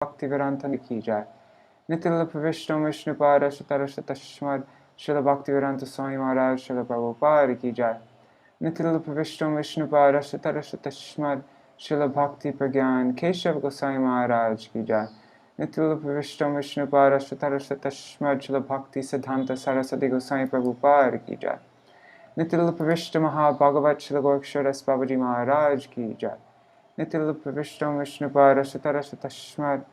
Bhaktivedanta ki jai. Nitya Pravishtam Vishnupada Shatarasha Tashmad Śrīla Bhaktivedanta Swami Mahārāja Śrīla Prabhupada ki jai. Nitya Pravishtam Vishnupada Shatarasha Tashmad Śrīla Bhakti Pragyan Keshav Gosvāmī Mahārāja ki jai. Nitya Pravishtam Vishnupada Shatarasha Tashmad Śrīla Bhakti Siddhanta Saraswati Gosvāmī Prabhupada ki jai. Nitya Pravishtam Mahābhagavat Śrīla Gurukṣaras Babaji Mahārāja ki jai. Nitya Pravishtam Vishnupada Shatarasha Tashmad.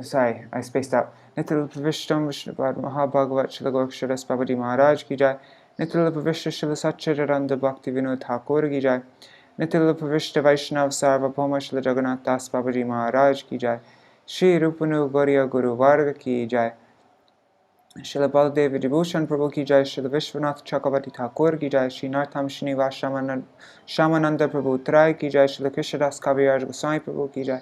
Sorry, I spaced out. Nitya Pravishtam Vishnupada Mahābhagavat Śrīla Gurukṣaras Babaji Mahārāja ki jai. Nitya Pravishta Śrīla Satchidananda Bhakti Vinod Thakur ki jai. Nitya Pravishta Vaishnav Sarvabhauma Śrīla Jagannath Das Babaji Mahārāja ki jai. Shri Rupanu Gauriya Guru Varga ki jai. Śrīla Baladev Vibhushan Prabhu ki jai. Śrīla Vishwanath Chakravarti Thakur ki jai. Shri Nartham Srinivas Shamananda Prabhu Trai ki jai. Śrīla Krishnadas Kaviraj Goswami Prabhu ki jai.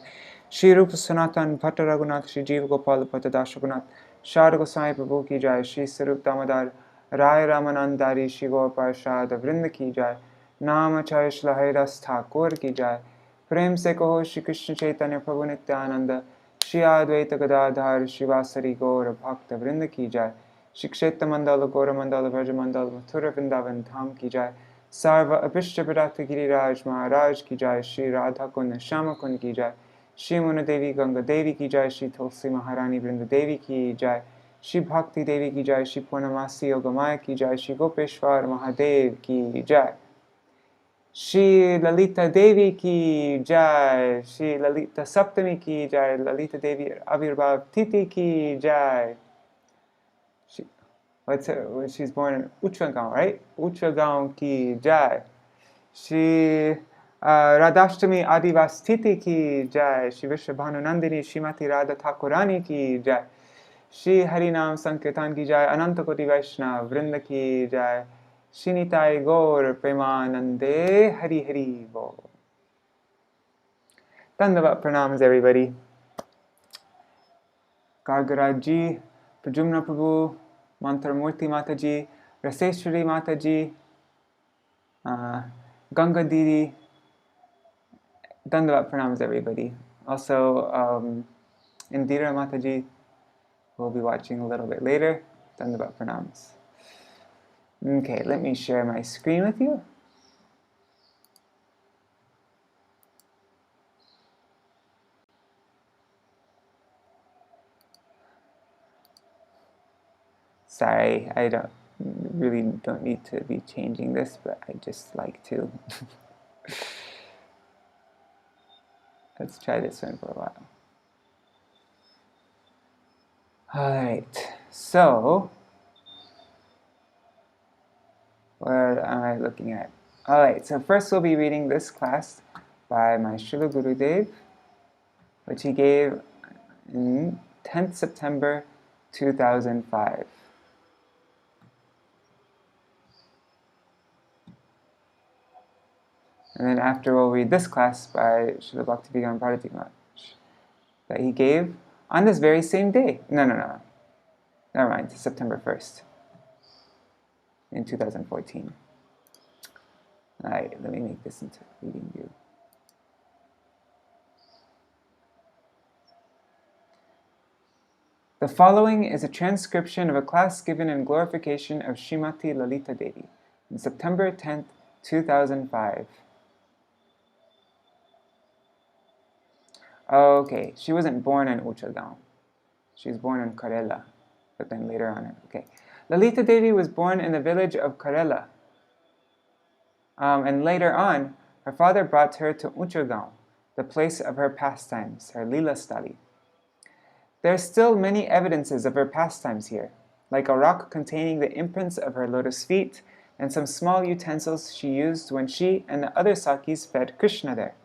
Shri Rupa Sanatan Bhatta Raghunath Shri Jiva Gopal Bhatta Das Raghunath Shāda Goswami Prabhu ki jai. Shri Sarup Damodar Rai Ramanandari Shri Gaur Parshad Vrinda ki jai. Namacharya Śrīla Haridas Thakur ki jai. Prem se kaho Shri Krishna Chaitanya Prabhu Nityananda Shri Advaita Gadadhar Shri Vasari Gaur Bhakta Vrinda ki jai. Shri Kshetra Mandala Gaura Mandala Vraja Mandala Mathura Vrindavan Dham ki jai. Sarva Abhishta Pradata Giriraj Maharaj ki jai. Shri Radha Kund Shama Kund ki jai. Shri Muna Devi Ganga Devi ki jai. Shri Tulsi Maharani Vrinda Devi ki jai. Shri Bhakti Devi ki jai. Shri Purnamasi Yogamaya ki jai. Shri Gopeshwar Mahadev ki jai. Shri Lalita-devī ki jai. Shri Lalita Saptami ki jai. Lalita-devī Avirbhav Titi ki jai. She's born in Uchagaon, right? Uchagaon ki jai. Shri Radhashtami Adivas Titi ki jai. Shri Vishwabhanu Nandini Shrimati Radha Thakurani ki jai. Shri Harinam Sankirtan ki jai. Ananta Koti Vaishnava Vrinda ki jai. Shinitai Gaur Premanande Hari Hari Bo. Dandavat pranams everybody. Gargaraji, Prajumna Prabhu, Mantramurti Mataji, Raseshwari Mataji, Ganga Didi. Dandavat pranams everybody. Also, Indira Mataji, we'll be watching a little bit later. Dandavat pranams. Okay, let me share my screen with you. Sorry, I really don't need to be changing this, but I just like to. Let's try this one for a while. Alright, so what am I looking at? Alright, so first we'll be reading this class by my Śrīla Gurudeva, which he gave in 10th September 2005. And then after we'll read this class by Śrīla Bhaktivedanta Bharatī that he gave on this very same day. No. Never mind, September 1st. In 2014. Alright, let me make this into reading view. The following is a transcription of a class given in glorification of Śrīmati Lalita-devī on September 10th, 2005. Okay, she wasn't born in Uchagaon. She was born in Kerala, but then later on, okay. Lalita-devī was born in the village of Kerala. And later on, her father brought her to Uchagaon, the place of her pastimes, her lila stali. There are still many evidences of her pastimes here, like a rock containing the imprints of her lotus feet and some small utensils she used when she and the other Sakis fed Krishna there.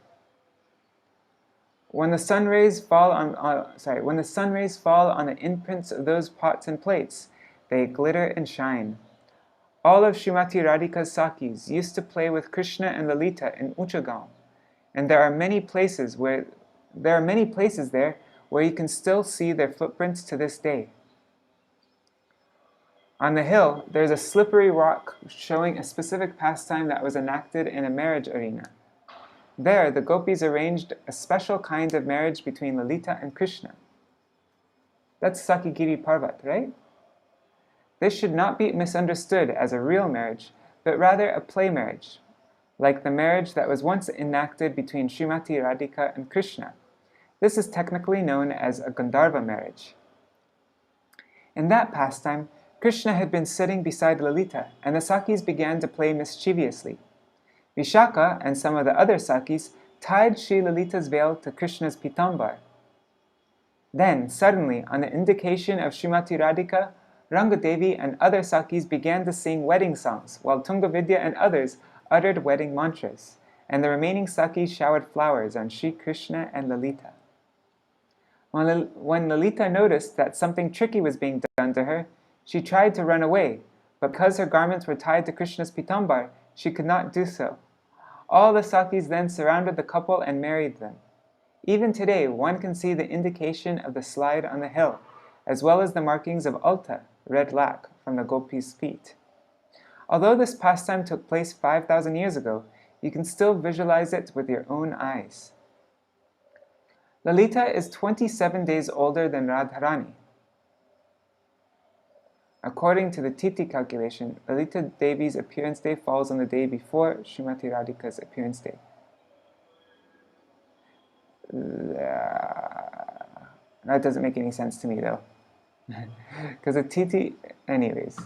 When the sun rays fall on the imprints of those pots and plates, they glitter and shine. All of Śrīmati Radhika's Sakis used to play with Krishna and Lalita in Uchagaon, and there are many places there where you can still see their footprints to this day. On the hill, there is a slippery rock showing a specific pastime that was enacted in a marriage arena. There, the gopis arranged a special kind of marriage between Lalita and Krishna. That's Sakigiri Parvat, right? This should not be misunderstood as a real marriage, but rather a play marriage, like the marriage that was once enacted between Srimati Radhika and Krishna. This is technically known as a Gandharva marriage. In that pastime, Krishna had been sitting beside Lalita, and the Sakis began to play mischievously. Vishaka and some of the other Sakis tied Śrī Lalita's veil to Krishna's pitambar. Then, suddenly, on the indication of Srimati Radhika, Rangadevi and other Sakis began to sing wedding songs, while Tungavidya and others uttered wedding mantras, and the remaining Sakis showered flowers on Shri Krishna and Lalita. When Lalita noticed that something tricky was being done to her, she tried to run away, but because her garments were tied to Krishna's pitambar, she could not do so. All the Sakis then surrounded the couple and married them. Even today, one can see the indication of the slide on the hill, as well as the markings of alta, red lac, from the gopis' feet. Although this pastime took place 5,000 years ago, you can still visualize it with your own eyes. Lalita is 27 days older than Radharani. According to the Titi calculation, Lalita Devi's appearance day falls on the day before Srimati Radhika's appearance day. That doesn't make any sense to me though. Because the Titi, anyways,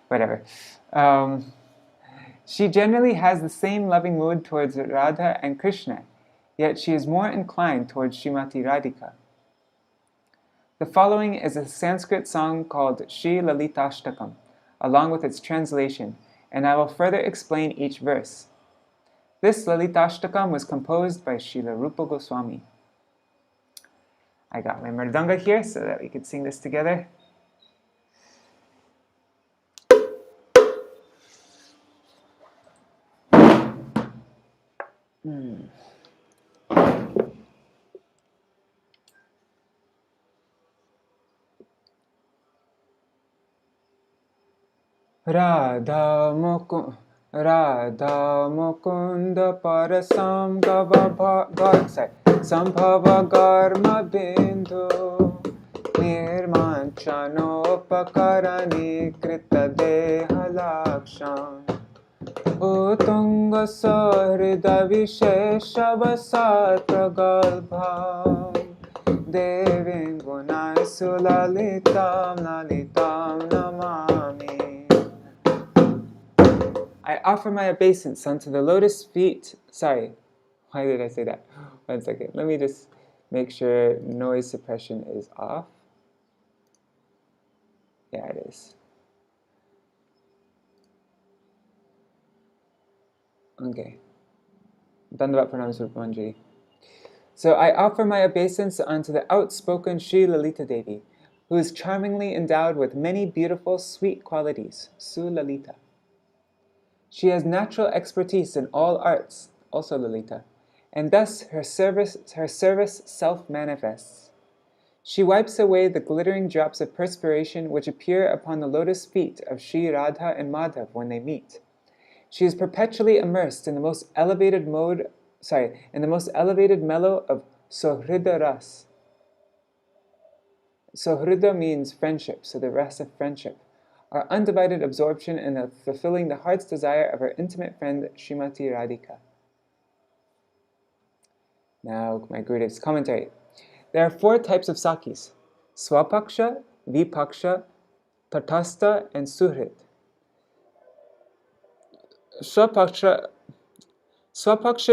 whatever. She generally has the same loving mood towards Radha and Krishna, yet she is more inclined towards Srimati Radhika. The following is a Sanskrit song called Śrī Lalitā-devī, along with its translation, and I will further explain each verse. This Lalitā-devī was composed by Srila Rupa Gosvāmī. I got my mridanga here so that we could sing this together. Radha Mukunda Parasam Sambhava Garma Bindu Nirmanchano Pakarani Krita Deha Laksham Utunga Sahrida Vishesha Vasatra Galbham Devin Gunai Sulalitam Lalitam Namami. I offer my obeisance unto the lotus feet. Sorry, why did I say that? 1 second. Let me just make sure noise suppression is off. Yeah, it is. Okay. Dandavat Pranam Swarupamanjali. So I offer my obeisance unto the outspoken Śrī Lalitā-devī, who is charmingly endowed with many beautiful, sweet qualities, Su Lalita. She has natural expertise in all arts, also Lalita, and thus her service self-manifests. She wipes away the glittering drops of perspiration which appear upon the lotus feet of Shri Radha and Madhav when they meet. She is perpetually immersed in the most elevated mellow of Sohrida Ras. Sohrida means friendship, so the rasa of friendship. Our undivided absorption in fulfilling the heart's desire of her intimate friend Srimati Radhika. Now, my Gurudev's commentary. There are 4 types of sakis: Swapaksha, Vipaksha, Tatastha, and Suhrit. Swapaksha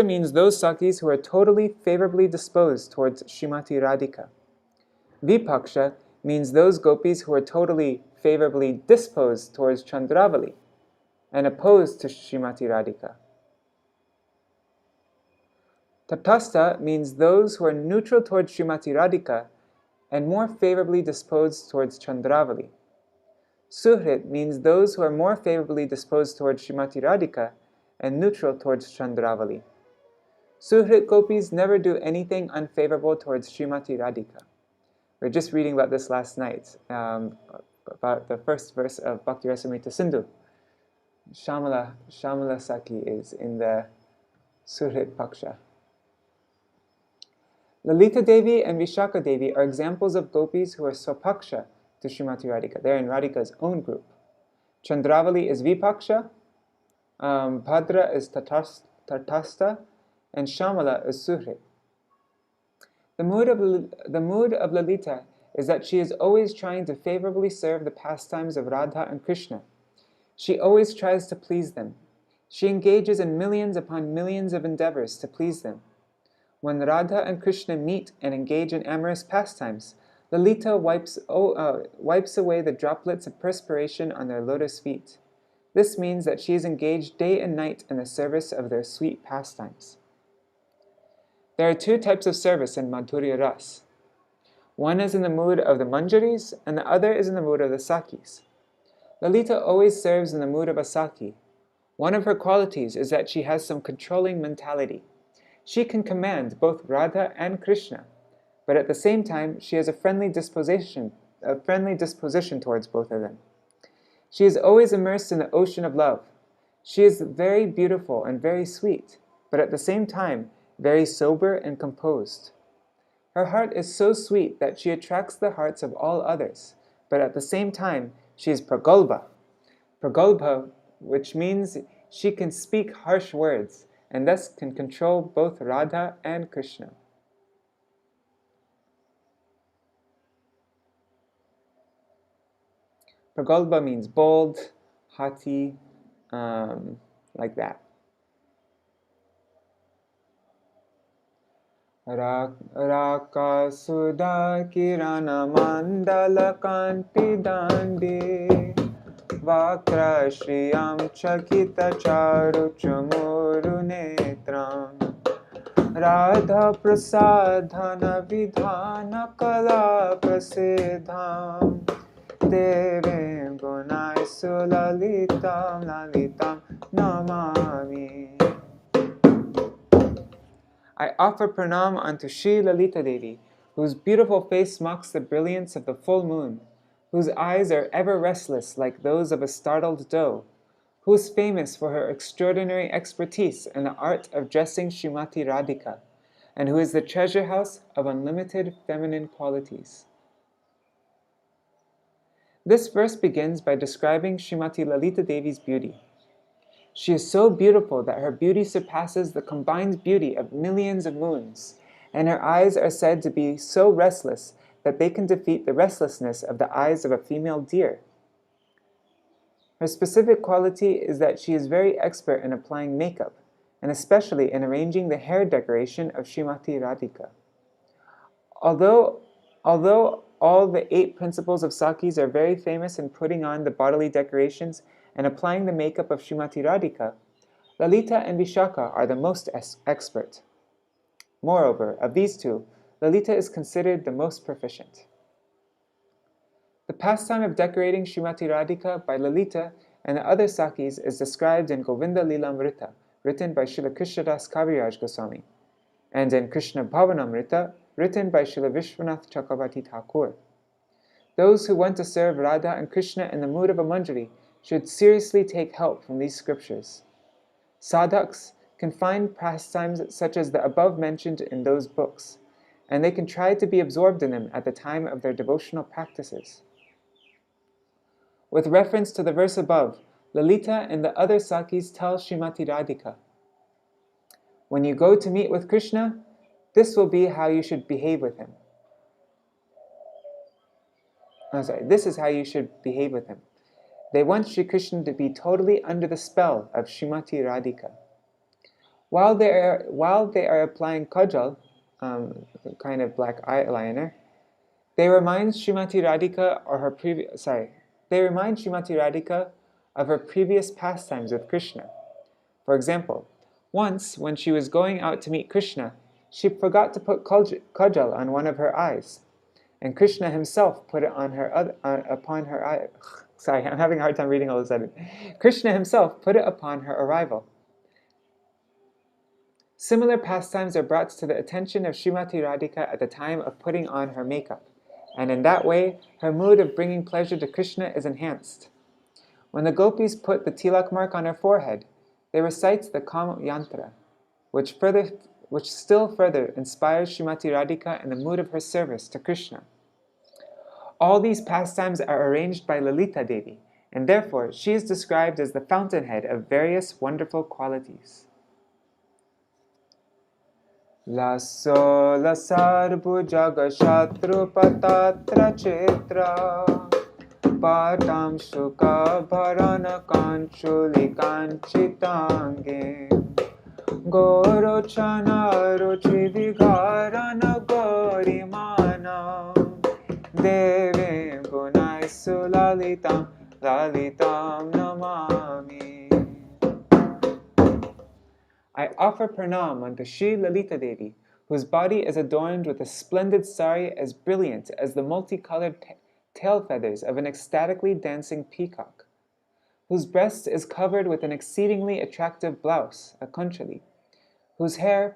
means those sakis who are totally favorably disposed towards Srimati Radhika. Vipaksha means those gopis who are totally favorably disposed towards Chandravali and opposed to Srimati Radhika. Tatastha means those who are neutral towards Srimati Radhika and more favorably disposed towards Chandravali. Suhrit means those who are more favorably disposed towards Srimati Radhika and neutral towards Chandravali. Suhrit gopis never do anything unfavorable towards Srimati Radhika. We were just reading about this last night, about the first verse of Bhakti Rasamrita Sindhu. Shamala Saki is in the Suhrit Paksha. Lalita-devī and Vishaka-devī are examples of gopis who are Swapaksha to Srimati Radhika. They're in Radhika's own group. Chandravali is Vipaksha, Bhadra is Tatastha, and Shamala is Suhrit. The mood of Lalita is that she is always trying to favorably serve the pastimes of Radha and Krishna. She always tries to please them. She engages in millions upon millions of endeavors to please them. When Radha and Krishna meet and engage in amorous pastimes, Lalita wipes away the droplets of perspiration on their lotus feet. This means that she is engaged day and night in the service of their sweet pastimes. There are two types of service in Madhurya Ras. One is in the mood of the Manjaris, and the other is in the mood of the Sakis. Lalita always serves in the mood of a Saki. One of her qualities is that she has some controlling mentality. She can command both Radha and Krishna, but at the same time she has a friendly disposition towards both of them. She is always immersed in the ocean of love. She is very beautiful and very sweet, but at the same time very sober and composed. Her heart is so sweet that she attracts the hearts of all others, but at the same time she is pragalbha. Pragalbha, which means she can speak harsh words and thus can control both Radha and Krishna. Pragalbha means bold, haughty, like that. Raka Sudha Kirana Mandala Kanti Dandi Vakra Shriyam Chakita Charu Chamuru Netram Radha Prasadhana Vidhana Kala Prasidham Devim Gunaisu Lalitam Namami. I offer pranam unto Śrī Lalitā-devī, whose beautiful face mocks the brilliance of the full moon, whose eyes are ever restless like those of a startled doe, who is famous for her extraordinary expertise in the art of dressing Srimati Radhika, and who is the treasure house of unlimited feminine qualities. This verse begins by describing Srimati Lalita-devi's beauty. She is so beautiful that her beauty surpasses the combined beauty of millions of moons, and her eyes are said to be so restless that they can defeat the restlessness of the eyes of a female deer. Her specific quality is that she is very expert in applying makeup, and especially in arranging the hair decoration of Srimati Radhika. Although all the 8 principles of Sakis are very famous in putting on the bodily decorations and applying the makeup of Srimati Radhika, Lalita and Vishaka are the most expert. Moreover, of these two, Lalita is considered the most proficient. The pastime of decorating Srimati Radhika by Lalita and the other Sakis is described in Govinda Lilamrita, written by Srila Krishnadas Kaviraj Gosvāmī, and in Krishna Bhavanamrita, written by Srila Vishwanath Chakravarti Thakur. Those who want to serve Radha and Krishna in the mood of a Manjari should seriously take help from these scriptures. Sadhaks can find pastimes such as the above mentioned in those books, and they can try to be absorbed in them at the time of their devotional practices. With reference to the verse above, Lalita and the other Sakis tell Srimati Radhika, when you go to meet with Krishna, this will be how you should behave with him. This is how you should behave with him. They want Sri Krishna to be totally under the spell of Srimati Radhika. While they are applying kajal, kind of black eyeliner, they remind Srimati Radhika of her previous pastimes with Krishna. For example, once when she was going out to meet Krishna, she forgot to put kajal on one of her eyes, and Krishna himself put it on upon her eye. Sorry, I'm having a hard time reading all of a sudden. Krishna himself put it upon her arrival. Similar pastimes are brought to the attention of Srimati Radhika at the time of putting on her makeup, and in that way, her mood of bringing pleasure to Krishna is enhanced. When the gopis put the tilak mark on her forehead, they recite the Kama yantra, which still further inspires Srimati Radhika in the mood of her service to Krishna. All these pastimes are arranged by Lalita-devī, and therefore she is described as the fountainhead of various wonderful qualities. Laso lasarbu jagashatru patatra chetra patam shuka bharana kanchuli kanchitange gorochana ruchi vigharana gorimana Devi gunaisu lalitam lalitam namami. I offer pranam unto Śrī Lalitā-devī, whose body is adorned with a splendid sari as brilliant as the multicolored tail feathers of an ecstatically dancing peacock, whose breast is covered with an exceedingly attractive blouse, a kunchali, whose hair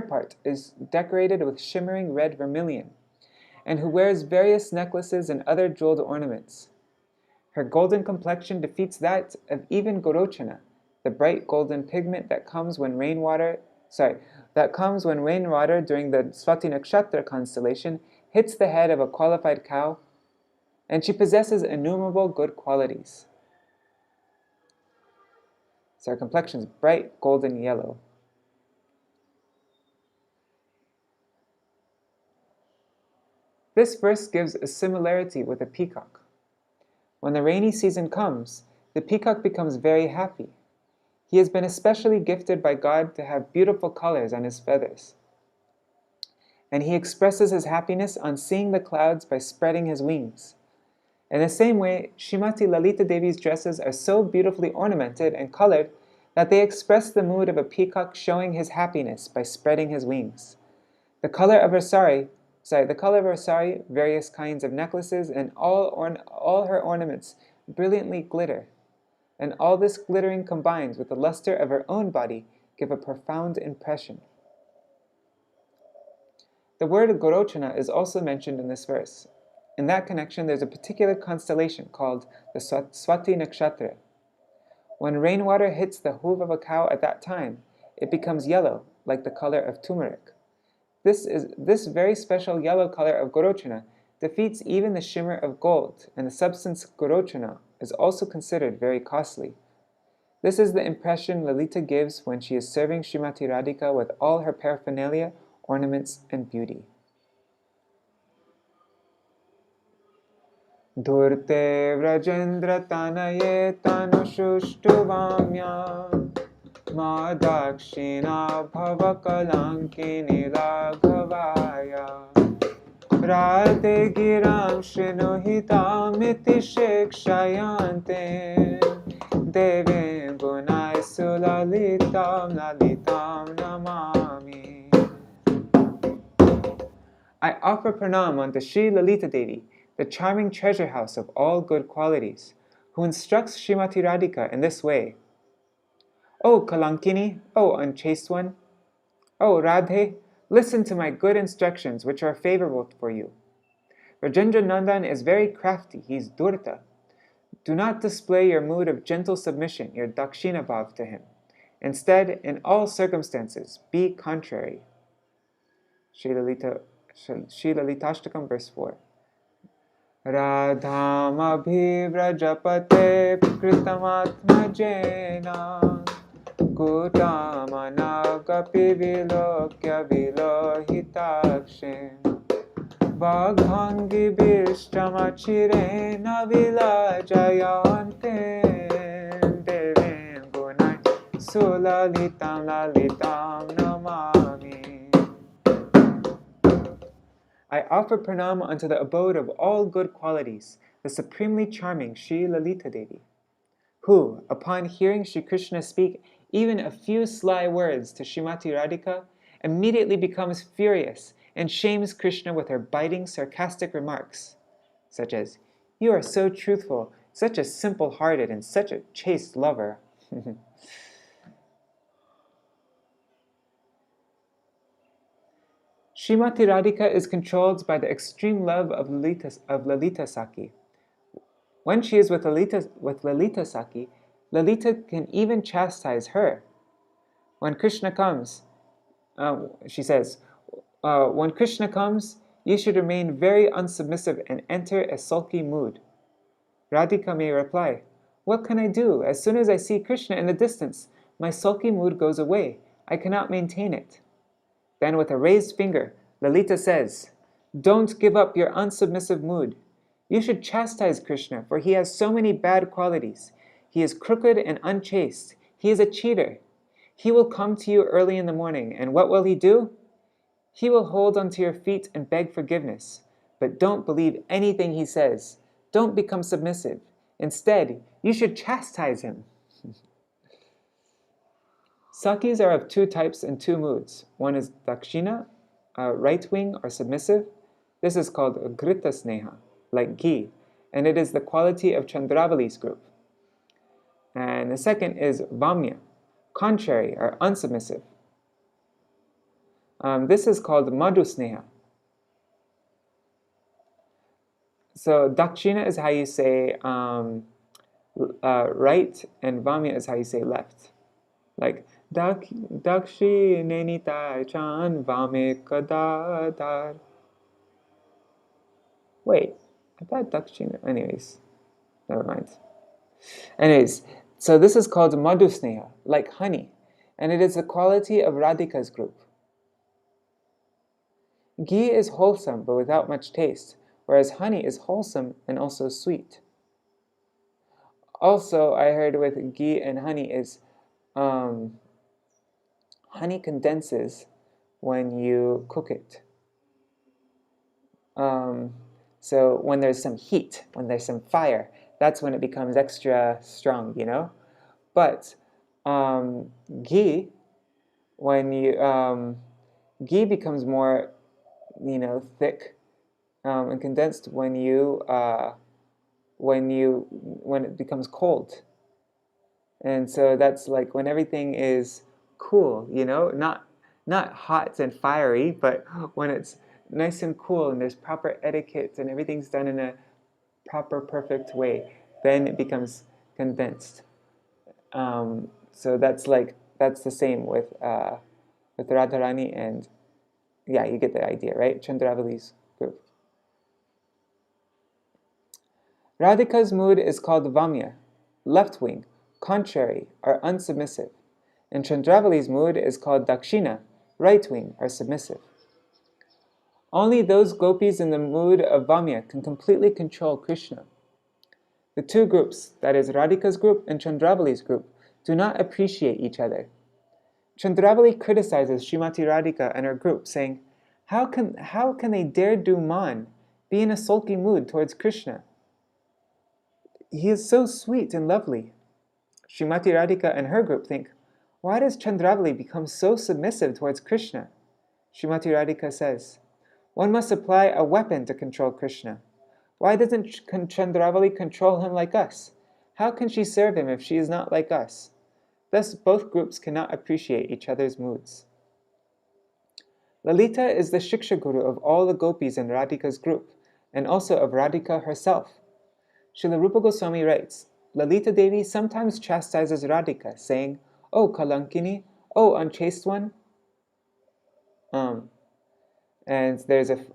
part is decorated with shimmering red vermilion, and who wears various necklaces and other jeweled ornaments. Her golden complexion defeats that of even Gorochana, the bright golden pigment that comes when rainwater during the Swati Nakshatra constellation hits the head of a qualified cow, and she possesses innumerable good qualities. So her complexion is bright golden yellow. This verse gives a similarity with a peacock. When the rainy season comes, the peacock becomes very happy. He has been especially gifted by God to have beautiful colors on his feathers. And he expresses his happiness on seeing the clouds by spreading his wings. In the same way, Srimati Lalita-devi's dresses are so beautifully ornamented and colored that they express the mood of a peacock showing his happiness by spreading his wings. The color of her sari, various kinds of necklaces, and all her ornaments brilliantly glitter. And all this glittering combined with the luster of her own body give a profound impression. The word Gorochana is also mentioned in this verse. In that connection, there's a particular constellation called the Swati Nakshatra. When rainwater hits the hoof of a cow at that time, it becomes yellow, like the color of turmeric. This very special yellow color of Gorochana defeats even the shimmer of gold, and the substance Gorochana is also considered very costly. This is the impression Lalita gives when she is serving Srimati Radhika with all her paraphernalia, ornaments, and beauty. Dhurte vrajendra tanaye tanushuštuvamya madakshina bhavakalankini laghavaya Radhe giram shrinuhitamiti shikshayante Devim gunaisu lalitam lalitam namami. I offer pranam unto Śrī Lalitā-devī, the charming treasure house of all good qualities, who instructs Srimati Radhika in this way. O Kalankini, O unchaste one, O Radhe, listen to my good instructions which are favorable for you. Rajendra Nandan is very crafty, he is Durta. Do not display your mood of gentle submission, your dakshina bhav to him. Instead, in all circumstances, be contrary. Śrī Lalitashtakam, verse 4. Radham abhivrajapate kritamatmajena kutamanaagapi vilokya vilohitakshim Vaghangi bhishtamachirena vilajayante Devim gunai sulalitam lalitam namami. I offer pranam unto the abode of all good qualities, the supremely charming Śrī Lalitā-devī, who, upon hearing Shri Krishna speak even a few sly words to Srimati Radhika, immediately becomes furious and shames Krishna with her biting, sarcastic remarks, such as, "You are so truthful, such a simple-hearted, and such a chaste lover." Srimati Radhika is controlled by the extreme love of Lalita Saki. When she is with Lalita Saki, Lalita can even chastise her. When Krishna comes, she says, when Krishna comes, you should remain very unsubmissive and enter a sulky mood. Radhika may reply, what can I do? As soon as I see Krishna in the distance, my sulky mood goes away. I cannot maintain it. Then with a raised finger, Lalita says, don't give up your unsubmissive mood. You should chastise Krishna, for he has so many bad qualities. He is crooked and unchaste. He is a cheater. He will come to you early in the morning, and what will he do? He will hold onto your feet and beg forgiveness. But don't believe anything he says. Don't become submissive. Instead, you should chastise him. Sakis are of two types and two moods. One is dakshina, right wing or submissive. This is called grita sneha, like ghee, and it is the quality of Chandravali's group. And the second is vamya, contrary or unsubmissive. This is called madhu sneha. So dakshina is how you say right, and vamya is how you say left. Like dakshine chan vame kadadar. Wait, I thought dakshina. Anyways, never mind. Anyways, so this is called madhu sneha, like honey, and it is the quality of Radhika's group. Ghee is wholesome but without much taste, whereas honey is wholesome and also sweet. Also, I heard with ghee and honey is honey condenses when you cook it. So when there's some heat, when there's some fire, that's when it becomes extra strong, you know? But ghee, when you ghee becomes more, thick and condensed when it becomes cold. And so that's like when everything is cool, not hot and fiery, but when it's nice and cool and there's proper etiquette and everything's done in a proper, perfect way, then it becomes condensed. So that's the same with Radharani, and yeah, you get the idea, right? Chandravali's group. Radhika's mood is called vamya, left wing, contrary, or unsubmissive, and Chandravali's mood is called dakshina, right wing, or submissive. Only those gopis in the mood of vamya can completely control Krishna. The two groups, that is Radhika's group and Chandravali's group, do not appreciate each other. Chandravali criticizes Srimati Radhika and her group, saying, How can they dare do man, be in a sulky mood towards Krishna? He is so sweet and lovely. Srimati Radhika and her group think, why does Chandravali become so submissive towards Krishna? Srimati Radhika says, one must apply a weapon to control Krishna. Why doesn't Chandravali control him like us? How can she serve him if she is not like us? Thus, both groups cannot appreciate each other's moods. Lalita is the Shiksha Guru of all the gopis in Radhika's group, and also of Radhika herself. Srila Rupa Gosvāmī writes, Lalita Devi sometimes chastises Radhika, saying, "Oh Kalankini, oh unchaste one." And there's in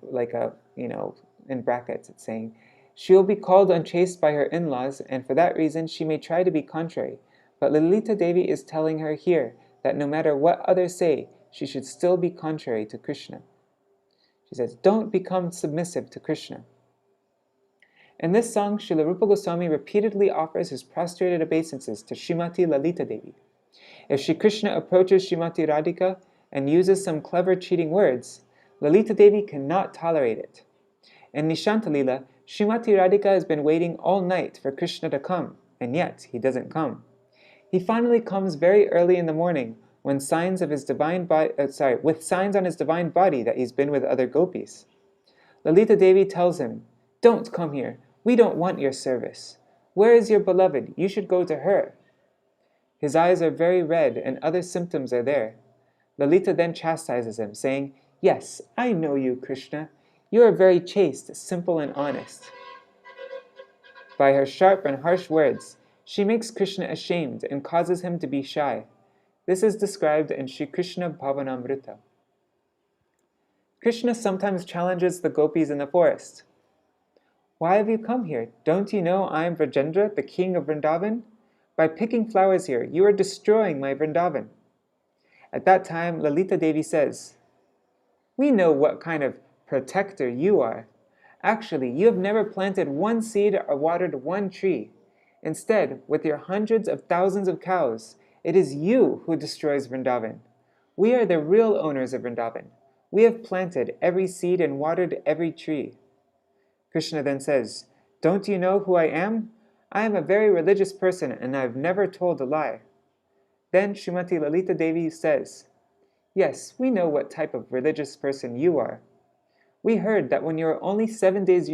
brackets, it's saying, she will be called unchaste by her in-laws, and for that reason she may try to be contrary. But Lalita Devi is telling her here that no matter what others say, she should still be contrary to Krishna. She says, don't become submissive to Krishna. In this song, Srila Rupa Gosvāmī repeatedly offers his prostrated obeisances to Srimati Lalita Devi. If Shri Krishna approaches Srimati Radhika and uses some clever cheating words, Lalita Devi cannot tolerate it. In Nishanta Lila, Srimati Radhika has been waiting all night for Krishna to come, and yet he doesn't come. He finally comes very early in the morning with signs on his divine body that he's been with other gopis. Lalita Devi tells him, "Don't come here. We don't want your service. Where is your beloved? You should go to her." His eyes are very red and other symptoms are there. Lalita then chastises him, saying, "Yes, I know you, Krishna. You are very chaste, simple, and honest." By her sharp and harsh words, she makes Krishna ashamed and causes him to be shy. This is described in Shri Krishna Bhavanamrita. Krishna sometimes challenges the gopis in the forest. Why have you come here? Don't you know I am Vrajendra, the king of Vrindavan? By picking flowers here, you are destroying my Vrindavan. At that time, Lalita-devī says, we know what kind of protector you are. Actually, you have never planted one seed or watered one tree. Instead, with your hundreds of thousands of cows, it is you who destroys Vrindavan. We are the real owners of Vrindavan. We have planted every seed and watered every tree. Krishna then says, don't you know who I am? I am a very religious person and I have never told a lie. Then Srimati Lalita-devī says, yes, we know what type of religious person you are. We heard that when you were only 7 days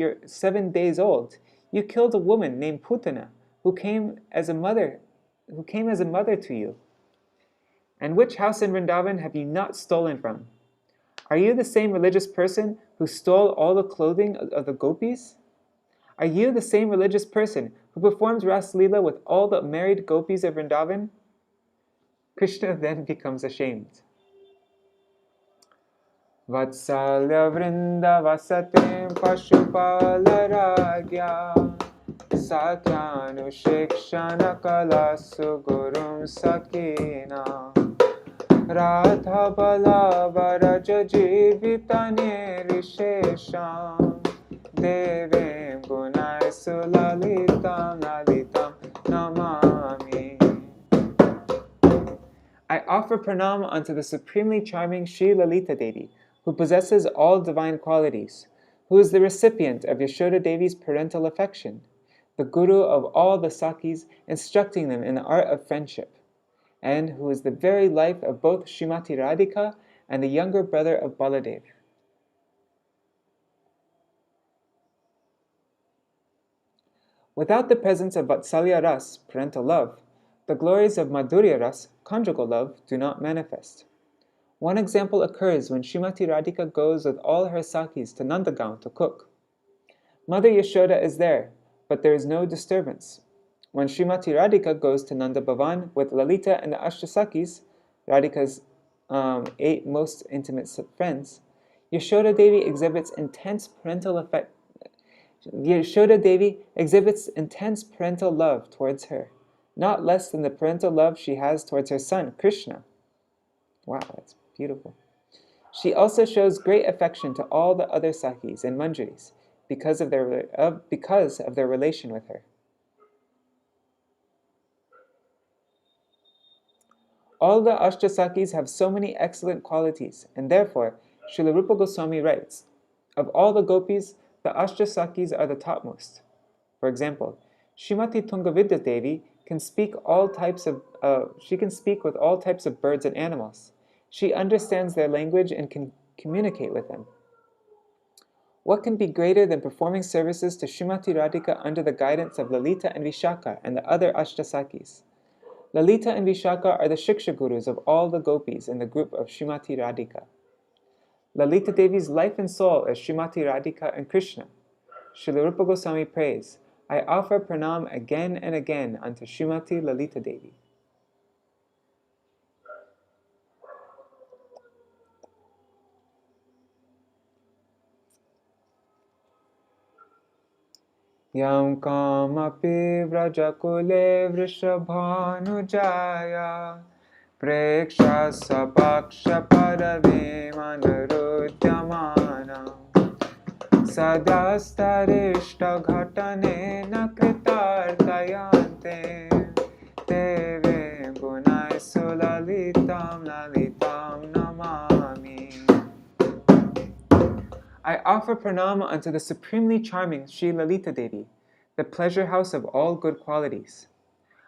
old, you killed a woman named Putana, who came as a mother to you. And which house in Vrindavan have you not stolen from? Are you the same religious person who stole all the clothing of the gopis? Are you the same religious person who performs Ras Leela with all the married gopis of Vrindavan? Krishna then becomes ashamed. Vatsalya vrinda vasatim pashupalaragya sakyanu shikshana kalasu gurum sakina radha bala varaja jivitane rishesham devim gunaisu lalitam lalitam namami. I offer pranam unto the supremely charming Śrī Lalitā-devī, who possesses all divine qualities, who is the recipient of Yashoda Devi's parental affection, the guru of all the Sakis, instructing them in the art of friendship, and who is the very life of both Srimati Radhika and the younger brother of Baladev. Without the presence of Vatsalya Ras, parental love, the glories of Madhurya Ras, conjugal love, do not manifest. One example occurs when Srimati Radhika goes with all her Sakis to Nandagaon to cook. Mother Yashoda is there, but there is no disturbance. When Srimati Radhika goes to Nanda Bhavan with Lalita and the Ashtasakis, Radhika's 8 most intimate friends, Yashoda Devi exhibits intense parental love towards her, not less than the parental love she has towards her son, Krishna. Wow, that's beautiful. She also shows great affection to all the other Sakis and Manjaris because of their relation with her. All the Ashtasakis have so many excellent qualities, and therefore, Srila Rupa Gosvāmī writes, of all the gopis, the Ashtasakis are the topmost. For example, Srimati Tungavidya Devi can speak with all types of birds and animals. She understands their language and can communicate with them. What can be greater than performing services to Srimati Radhika under the guidance of Lalita and Vishaka and the other Ashtasakis? Lalita and Vishaka are the Shiksha Gurus of all the gopis in the group of Srimati Radhika. Lalita Devi's life and soul is Srimati Radhika and Krishna. Srila Rupa Gosvāmī prays, I offer pranam again and again unto Srimati Lalita-devī. Yam kamapi vrajakule vrishabhanujaya preksha sapaksha paravimanarudyamana sadastarishta ghatane na kritartayante deve gunaisu lalitam lalitam namami. I offer pranam unto the supremely charming Śrī Lalitā-devī, the pleasure house of all good qualities.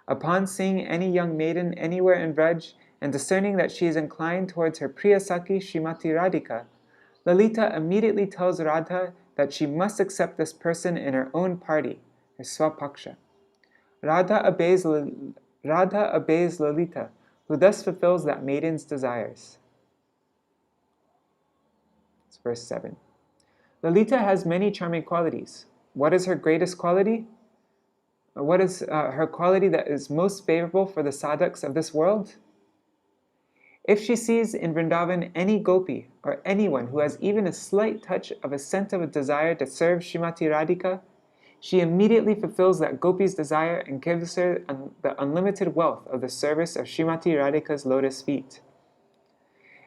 Upon seeing any young maiden anywhere in Vraj, and discerning that she is inclined towards her Priya Saki Srimati Radhika, Lalita immediately tells Radha that she must accept this person in her own party, her swapaksha. Radha obeys Lalita, who thus fulfills that maiden's desires. It's verse 7. Lalita has many charming qualities. What is her greatest quality? What is her quality that is most favorable for the sadhaks of this world? If she sees in Vrindavan any gopi or anyone who has even a slight touch of a scent of a desire to serve Srimati Radhika, she immediately fulfills that gopi's desire and gives her the unlimited wealth of the service of Srimati Radhika's lotus feet.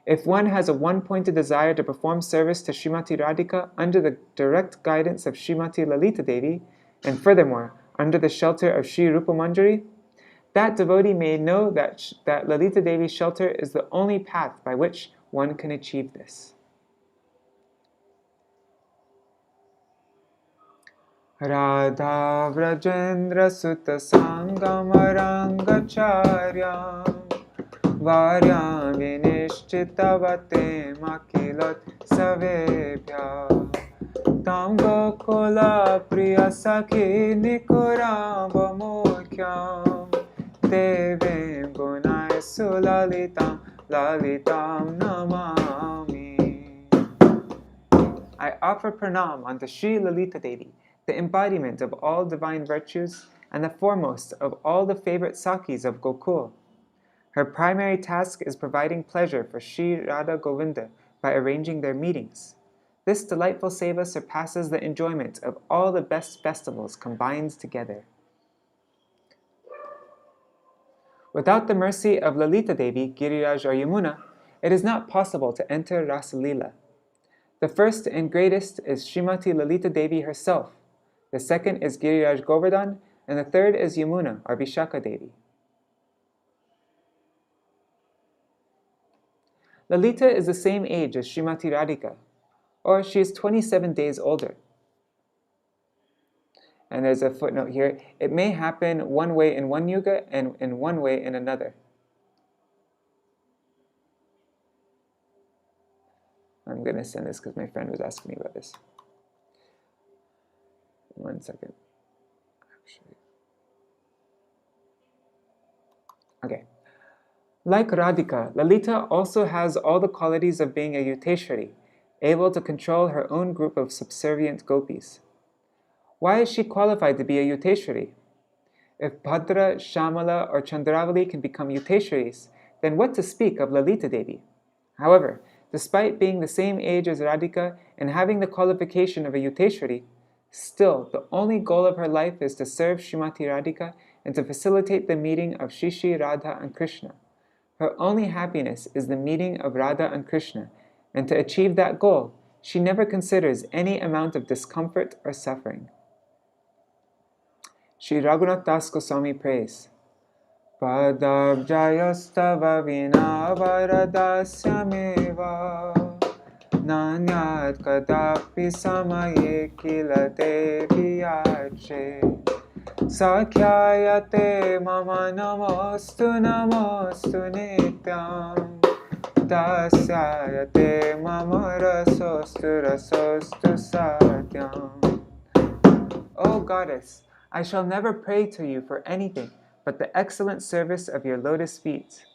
If one has a one-pointed desire to perform service to Srimati Radhika under the direct guidance of Srimati Lalita-devī, and furthermore, under the shelter of Sri Rupa Manjari, that devotee may know that Lalita-devi's shelter is the only path by which one can achieve this. Radha Vrajendra Sutta Sangam Rangacharyam Varyam Vinishchitavate Makilot Savebhya Tam Gokula Priya Sakhi Nikuramba Mukhyam Devim Gunai Sulalitam Lalitam Namami. I offer pranam unto Śrī Lalitā-devī, the embodiment of all divine virtues and the foremost of all the favorite Sakis of Gokul. Her primary task is providing pleasure for Shri Radha Govinda by arranging their meetings. This delightful seva surpasses the enjoyment of all the best festivals combined together. Without the mercy of Lalita-devi, Giriraj or Yamuna, it is not possible to enter Rasa Lila. The first and greatest is Srimati Lalita-devi herself, the second is Giriraj Govardhan, and the third is Yamuna or Vishaka Devi. Lalita is the same age as Srimati Radhika, or she is 27 days older. And there's a footnote here. It may happen one way in one yuga and in one way in another. I'm going to send this because my friend was asking me about this. 1 second. Okay. Like Radhika, Lalita also has all the qualities of being a Yuteshwari, able to control her own group of subservient gopis. Why is she qualified to be a Yuteshwari? If Bhadra, Shamala, or Chandravali can become Yuteshwaris, then what to speak of Lalita-devi? However, despite being the same age as Radhika and having the qualification of a Yuteshwari, still the only goal of her life is to serve Srimati Radhika and to facilitate the meeting of Shri Radha and Krishna. Her only happiness is the meeting of Radha and Krishna, and to achieve that goal, she never considers any amount of discomfort or suffering. Sri Raghunath Das Goswāmī prays, Padabjayastava vina varadasya Nanyat kadapi samaye kila deviyache Sakhyayate mama namostu namostu nityam Dasyayate mama rasostu rasostu satyam. O Goddess, I shall never pray to you for anything but the excellent service of your lotus feet.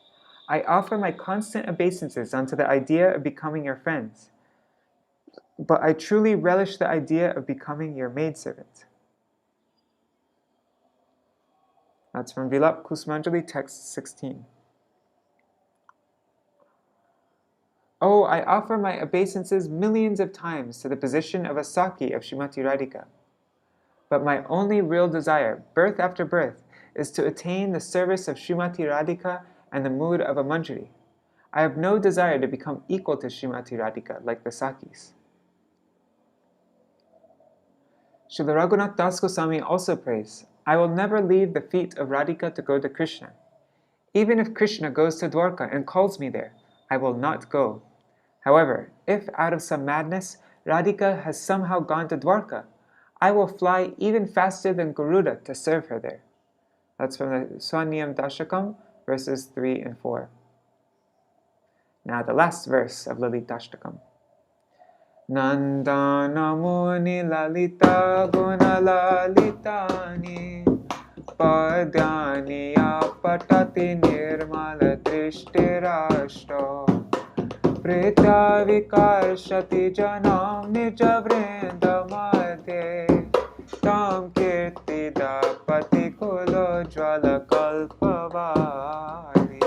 I offer my constant obeisances unto the idea of becoming your friends, but I truly relish the idea of becoming your maidservant. That's from Vilap Kusmanjali, text 16. Oh, I offer my obeisances millions of times to the position of a Saki of Srimati Radhika. But my only real desire, birth after birth, is to attain the service of Srimati Radhika and the mood of a Manjari. I have no desire to become equal to Srimati Radhika like the Sakis. Srila Raghunath Das Goswāmī also prays, I will never leave the feet of Radhika to go to Krishna. Even if Krishna goes to Dwarka and calls me there, I will not go. However, if out of some madness Radhika has somehow gone to Dwarka, I will fly even faster than Garuda to serve her there. That's from the Swanyam Dashakam, verses 3 and 4. Now the last verse of Lalitashtakam. Nandana muni lalita guna lalitani Padyani apatati nirmala drishtirashto Pritya vikarshati janam nija vrinda madhye Tam kirti dapati kulo jvala kalpavali.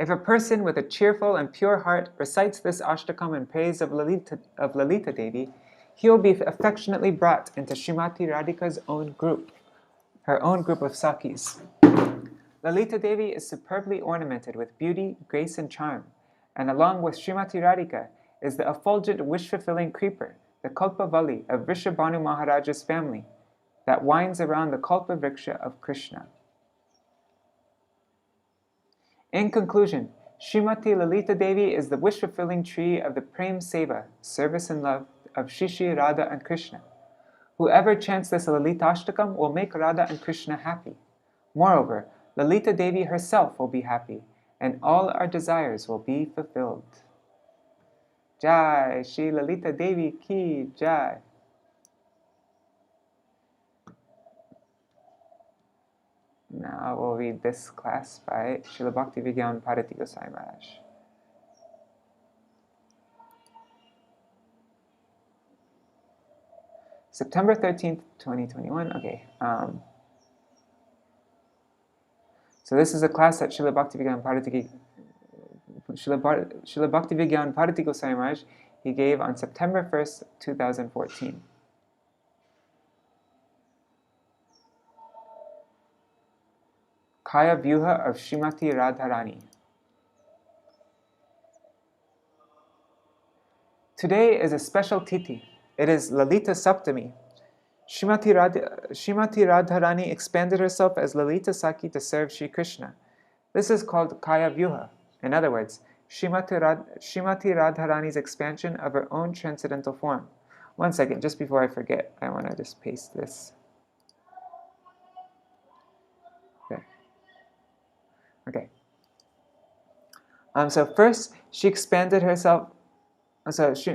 If a person with a cheerful and pure heart recites this ashtakam in praise of Lalita Devi, he will be affectionately brought into Srimati Radhika's own group, her own group of Sakis. Lalita Devi is superbly ornamented with beauty, grace, and charm, and along with Srimati Radhika is the effulgent wish-fulfilling creeper, the Kalpavali of Vrishabhanu Mahārāja's family, that winds around the Kalpa Vriksha of Krishna. In conclusion, Srimati Lalita Devi is the wish-fulfilling tree of the Prem Seva, service and love, of Shri, Radha, and Krishna. Whoever chants this Lalita Ashtakam will make Radha and Krishna happy. Moreover, Lalita Devi herself will be happy, and all our desires will be fulfilled. Jai, Shri Lalita Devi ki Jai. Now we'll read this class by Srila Bhakti Vijnāna Bharatī Gosvāmī Mahārāja. September 13th, 2021. Okay. So this is a class that Srila Bhakti Vijnāna Bharatī Gosvāmī Mahārāja he gave on September 1st, 2014. Kaya Vyuha of Srimati Radharani. Today is a special tithi. It is Lalita Saptami. Srimati Radharani expanded herself as Lalita Saki to serve Shri Krishna. This is called Kaya Vyuha. In other words, Srimati Radharani's expansion of her own transcendental form. One second, just before I forget, I want to just paste this. Okay. So first, she expanded herself. So this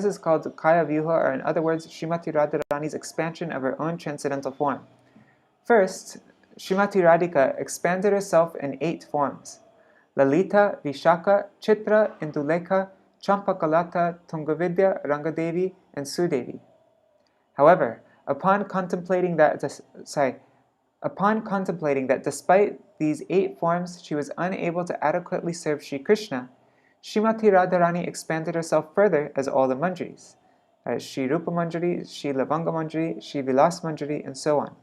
is called Kaya Vyuha, or in other words, Srimati Radharani's expansion of her own transcendental form. First, Srimati Radhika expanded herself in 8 forms: Lalita, Vishaka, Chitra, Indulekha, Champakalata, Tungavidya, Rangadevi, and Sudevi. However, upon contemplating that despite these 8 forms she was unable to adequately serve Shri Krishna, Srimati Radharani expanded herself further as all the manjaris, Shri Rupa Manjari, Shri Lavanga Manjari, Shri Vilas Manjari, and so on.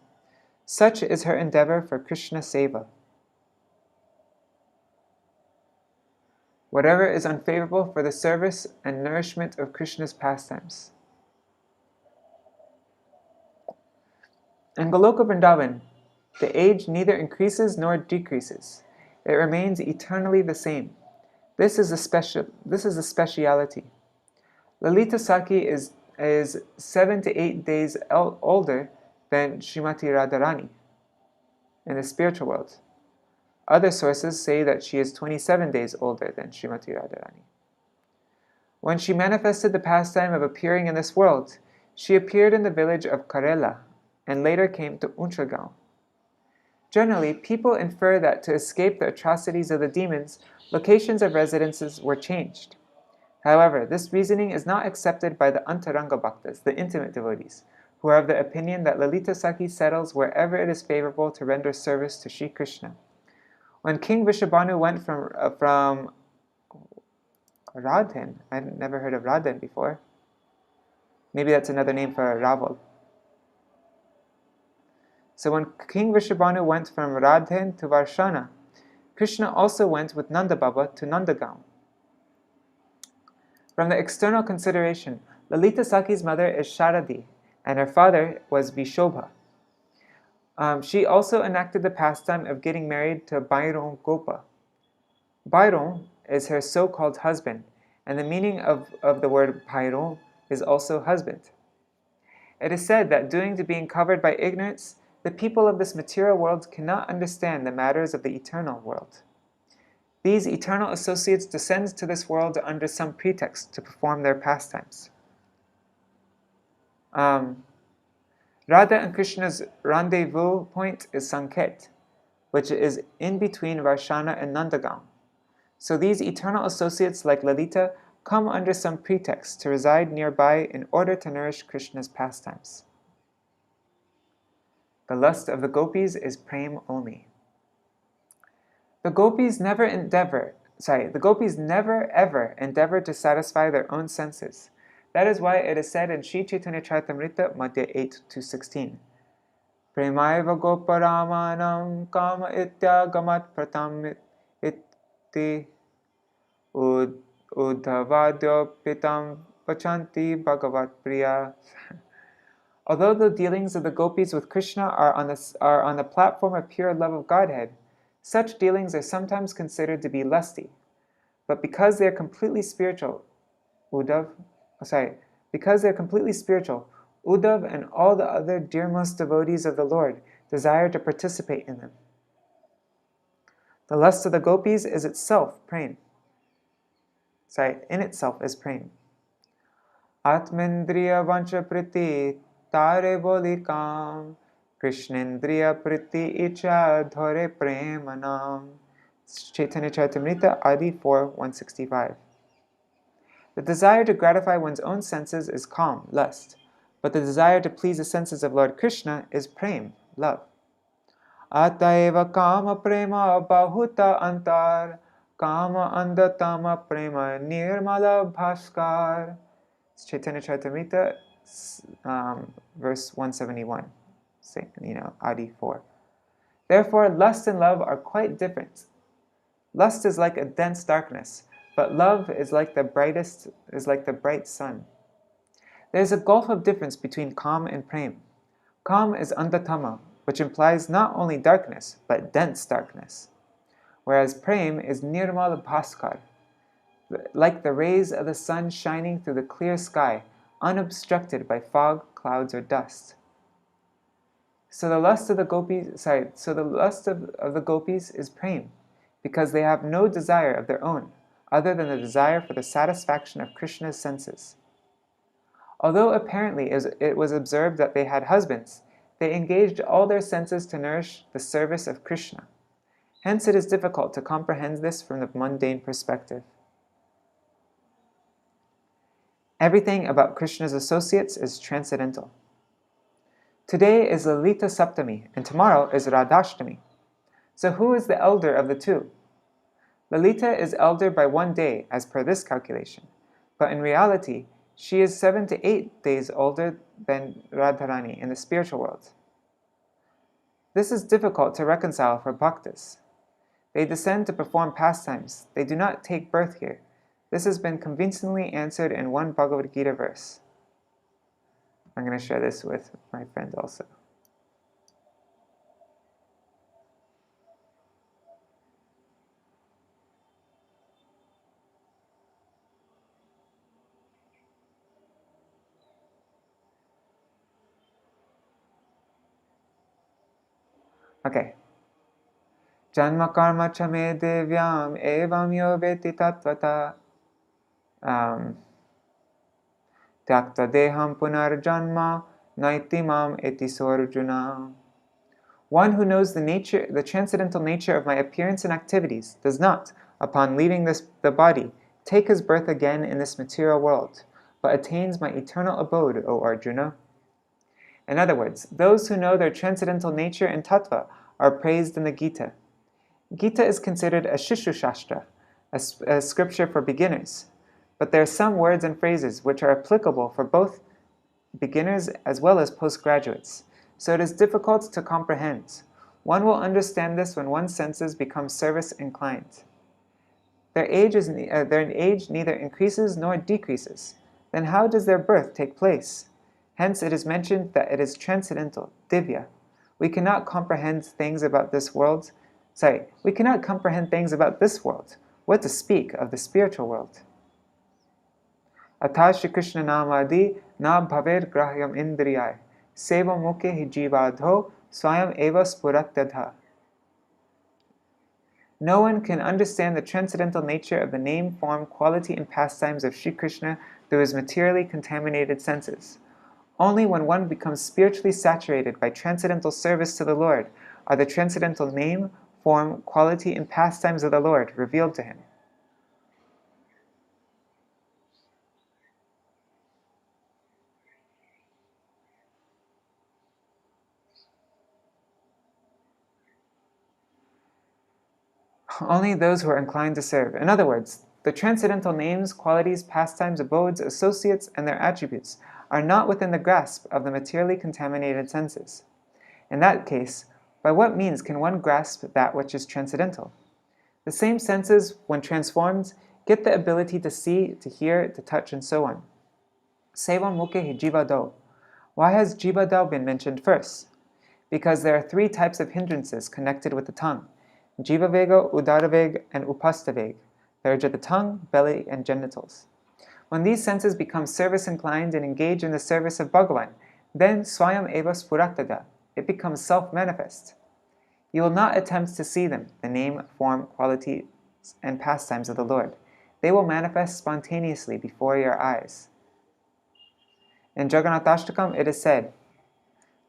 Such is her endeavor for Krishna Seva. Whatever is unfavorable for the service and nourishment of Krishna's pastimes. In Goloka Vrindavan, the age neither increases nor decreases. It remains eternally the same. This is a speciality. Lalita Saki is 7 to 8 days older than Srimati Radharani in the spiritual world. Other sources say that she is 27 days older than Srimati Radharani. When she manifested the pastime of appearing in this world, she appeared in the village of Karela and later came to Untragaon. Generally, people infer that to escape the atrocities of the demons, locations of residences were changed. However, this reasoning is not accepted by the Antaranga Bhaktas, the intimate devotees, who are of the opinion that Lalita Saki settles wherever it is favorable to render service to Shri Krishna. When King Vrishabhanu went from Radhen, I'd never heard of Radhen before. Maybe that's another name for Raval. So when King Vrishabhanu went from Radhen to Varshana, Krishna also went with Nanda Baba to Nandagaon. From the external consideration, Lalita Saki's mother is Sharadi, and her father was Vishobha. She also enacted the pastime of getting married to Bhairon Gopa. Bhairon is her so-called husband, and the meaning of the word Bhairon is also husband. It is said that due to being covered by ignorance, the people of this material world cannot understand the matters of the eternal world. These eternal associates descend to this world under some pretext to perform their pastimes. Radha and Krishna's rendezvous point is Sanket, which is in between Varshana and Nandagaon. So these eternal associates like Lalita come under some pretext to reside nearby in order to nourish Krishna's pastimes. The lust of the gopis is prem only. The gopis never ever endeavor to satisfy their own senses. That is why it is said in Sri Chaitanya Charitamrita, Madhya 8-16, Premaiva goparamanam kama ityagamat pratam iti uddhavadyo pitam vachanti bhagavat priya. Although the dealings of the gopis with Krishna are on the platform of pure love of Godhead, such dealings are sometimes considered to be lusty. But because they are completely spiritual, Uddhav and all the other dearmost devotees of the Lord desire to participate in them. The lust of the gopis is itself prema. In itself is prema. Atmendriya vancha priti tare boli kam, Krishnendriya priti icha dhore premanam. Chaitanya Charitamrita, Adi 4:165. The desire to gratify one's own senses is calm, lust, but the desire to please the senses of Lord Krishna is prema, love. Ataeva kama prema bahuta antar, kama andatama prema nirmala bhaskar. Chaitanya Charitamrita, verse 171, Adi 4. Therefore, lust and love are quite different. Lust is like a dense darkness, but love is like the bright sun. There is a gulf of difference between kam and prema. Kam is andatama, which implies not only darkness, but dense darkness, whereas prema is nirmala bhaskar, like the rays of the sun shining through the clear sky, unobstructed by fog, clouds, or dust. So the lust of the gopis is prema, because they have no desire of their own, other than the desire for the satisfaction of Krishna's senses. Although apparently it was observed that they had husbands, they engaged all their senses to nourish the service of Krishna. Hence it is difficult to comprehend this from the mundane perspective. Everything about Krishna's associates is transcendental. Today is Lalita Saptami, and tomorrow is Radhashtami. So who is the elder of the two? Lalita is elder by 1 day, as per this calculation, but in reality, she is 7 to 8 days older than Radharani in the spiritual world. This is difficult to reconcile for bhaktas. They descend to perform pastimes. They do not take birth here. This has been convincingly answered in one Bhagavad Gita verse. I'm going to share this with my friend also. Okay. Janma karma chame devyam evam yo veti tattvata tyakta deham punarjanma naitimam eti sorjuna. One who knows the transcendental nature of my appearance and activities does not, upon leaving the body, take his birth again in this material world, but attains my eternal abode, O Arjuna. In other words, those who know their transcendental nature and tattva are praised in the Gita. Gita is considered a Shishu Shastra, a scripture for beginners, but there are some words and phrases which are applicable for both beginners as well as postgraduates, so it is difficult to comprehend. One will understand this when one's senses become service-inclined. Their age neither increases nor decreases. Then how does their birth take place? Hence it is mentioned that it is transcendental, divya. We cannot comprehend things about this world. What to speak of the spiritual world? Atha Shri Krishna namadi na bhaver grahyam indriyai seva mukhe hi jivadho swayam eva spuratyadha. No one can understand the transcendental nature of the name, form, quality, and pastimes of Shri Krishna through his materially contaminated senses. Only when one becomes spiritually saturated by transcendental service to the Lord are the transcendental name, form, quality, and pastimes of the Lord revealed to him. only those who are inclined to serve. In other words, the transcendental names, qualities, pastimes, abodes, associates, and their attributes are not within the grasp of the materially contaminated senses. In that case, by what means can one grasp that which is transcendental? The same senses, when transformed, get the ability to see, to hear, to touch, and so on. Sevan mukhe hi jiva do. Why has jiva do been mentioned first? Because there are three types of hindrances connected with the tongue: jiva vega, udara vega, and upasta vega, the urge of the tongue, belly, and genitals. When these senses become service-inclined and engage in the service of Bhagavan, then swayam eva spuratada, it becomes self-manifest. You will not attempt to see them, the name, form, qualities, and pastimes of the Lord. They will manifest spontaneously before your eyes. In Jagannatashtakam it is said,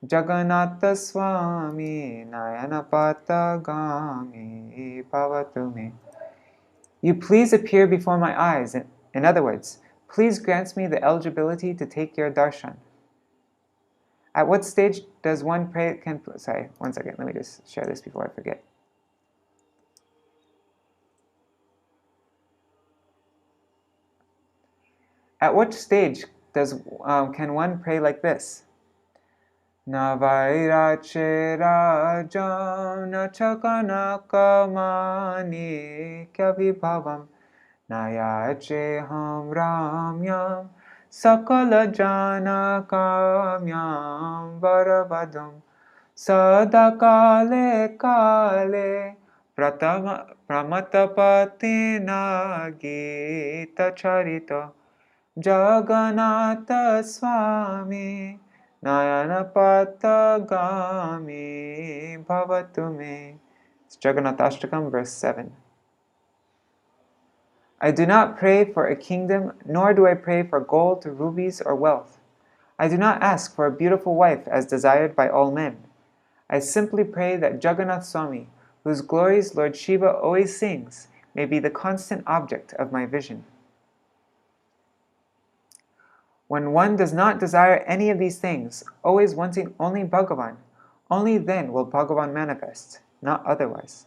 Jagannatha Swami Nayanapata Gami Bhavatu Me. You please appear before my eyes. In other words, please grant me the eligibility to take your darshan. At what stage does one pray? Sorry, one second. Let me just share this before I forget. At what stage can one pray like this? Na vairache rajam na chakana kamani kyavibhavam na yache ham ramyam sakala jana kamyam varavadam sadakale kale pramatapati nagita charito Jagannatha Swami Nayanapata Gami Bhavatu Me. It's Jagannatashtakam, verse 7. I do not pray for a kingdom, nor do I pray for gold, rubies, or wealth. I do not ask for a beautiful wife as desired by all men. I simply pray that Jagannath Swami, whose glories Lord Shiva always sings, may be the constant object of my vision. When one does not desire any of these things, always wanting only Bhagavan, only then will Bhagavan manifest, not otherwise.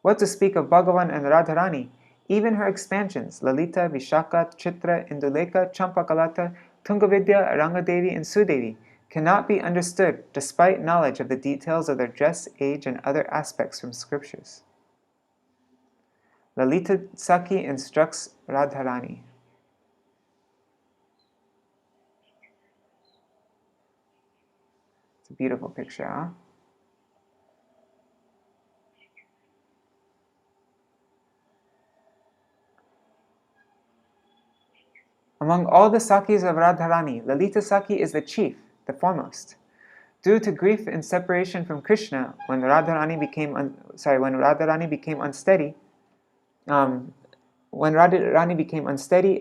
What to speak of Bhagavan and Radharani, even her expansions, Lalita, Vishaka, Chitra, Induleka, Champakalata, Tungavidya, Rangadevi, and Sudevi, cannot be understood despite knowledge of the details of their dress, age, and other aspects from scriptures. Lalita Saki instructs Radharani. It's a beautiful picture, huh? Among all the Sakis of Radharani, Lalita Saki is the chief, the foremost. Due to grief and separation from Krishna, when Radharani became unsteady,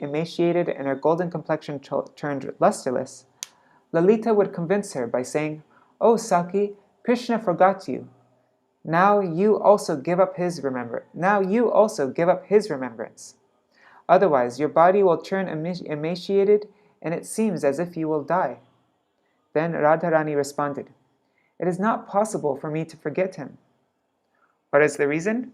emaciated, and her golden complexion turned lusterless, Lalita would convince her by saying, "Oh Saki, Krishna forgot you. Now you also give up his remembrance. Otherwise, your body will turn emaciated, and it seems as if you will die." Then Radharani responded, "It is not possible for me to forget him." What is the reason?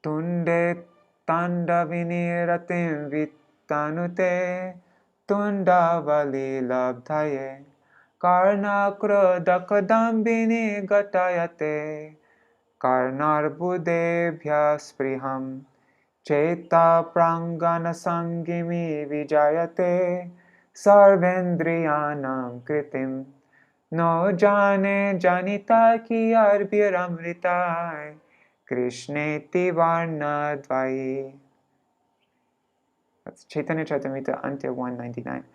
Tunde tandavini ratim vittanute tundavali labdhaye karna krodakadambini gatayate karnarbudebhya spriham cheta prangana sangimi vijayate sarvendriyanam kritim no jane janita ki arbhiramritai krishneti varnadvai. That's Chaitanya Charitamrita, Antya 199.